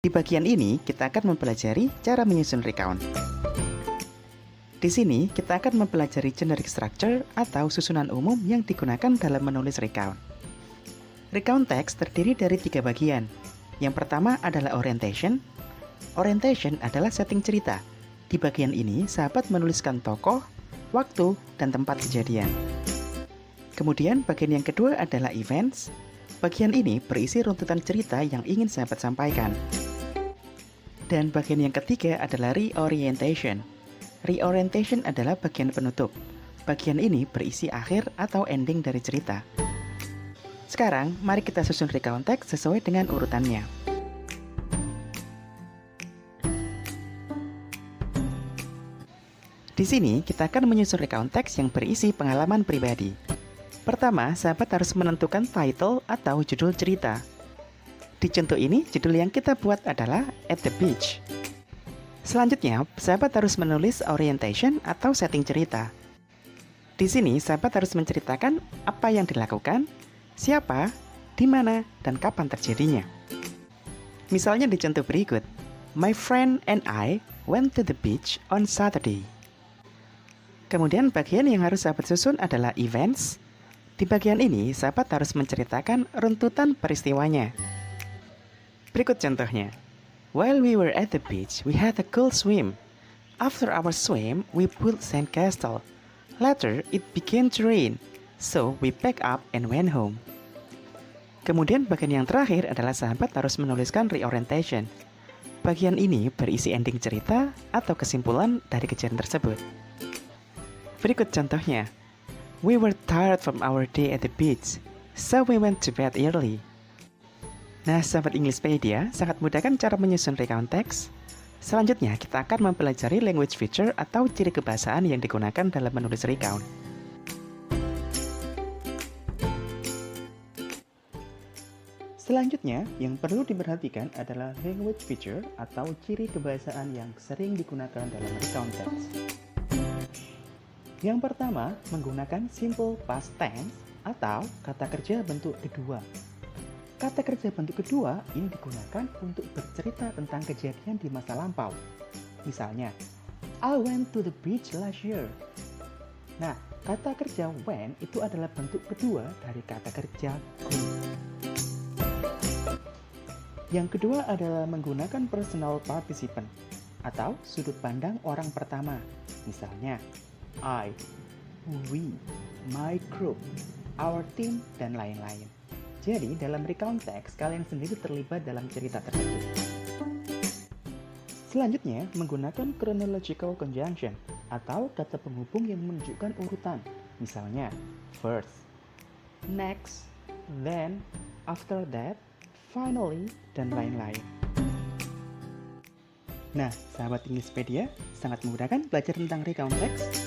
Di bagian ini, kita akan mempelajari cara menyusun recount. Di sini, kita akan mempelajari generic structure atau susunan umum yang digunakan dalam menulis recount. Recount text terdiri dari 3 bagian. Yang pertama adalah orientation. Orientation adalah setting cerita. Di bagian ini, sahabat menuliskan tokoh, waktu, dan tempat kejadian. Kemudian, bagian yang kedua adalah events. Bagian ini berisi runtutan cerita yang ingin sahabat sampaikan. Dan bagian yang ketiga adalah reorientation. Reorientation adalah bagian penutup. Bagian ini berisi akhir atau ending dari cerita. Sekarang, mari kita susun recount text sesuai dengan urutannya. Di sini, kita akan menyusun recount text yang berisi pengalaman pribadi. Pertama, sahabat harus menentukan title atau judul cerita. Di contoh ini, judul yang kita buat adalah At the Beach. Selanjutnya, sahabat harus menulis orientation atau setting cerita. Di sini, sahabat harus menceritakan apa yang dilakukan, siapa, di mana, dan kapan terjadinya. Misalnya di contoh berikut, My friend and I went to the beach on Saturday. Kemudian bagian yang harus sahabat susun adalah events. Di bagian ini, sahabat harus menceritakan runtutan peristiwanya. Berikut contohnya. While we were at the beach, we had a cool swim. After our swim, we built sandcastle. Later, it began to rain, so we packed up and went home. Kemudian bagian yang terakhir adalah sahabat harus menuliskan reorientation. Bagian ini berisi ending cerita atau kesimpulan dari kejadian tersebut. Berikut contohnya. We were tired from our day at the beach, so we went to bed early. Nah, sahabat Englishpedia, sangat mudah kan cara menyusun recount text? Selanjutnya, kita akan mempelajari language feature atau ciri kebahasaan yang digunakan dalam menulis recount. Selanjutnya, yang perlu diperhatikan adalah language feature atau ciri kebahasaan yang sering digunakan dalam recount text. Yang pertama, menggunakan simple past tense atau kata kerja bentuk kedua. Kata kerja bentuk kedua ini digunakan untuk bercerita tentang kejadian di masa lampau. Misalnya, I went to the beach last year. Nah, kata kerja went itu adalah bentuk kedua dari kata kerja go. Yang kedua adalah menggunakan personal participant atau sudut pandang orang pertama. Misalnya, I, we, my group, our team, dan lain-lain. Jadi, dalam recount text, kalian sendiri terlibat dalam cerita tersebut. Selanjutnya, menggunakan chronological conjunction atau kata penghubung yang menunjukkan urutan. Misalnya, first, next, then, after that, finally, dan lain-lain. Nah, sahabat Englishpedia, sangat mudah kan belajar tentang recount text?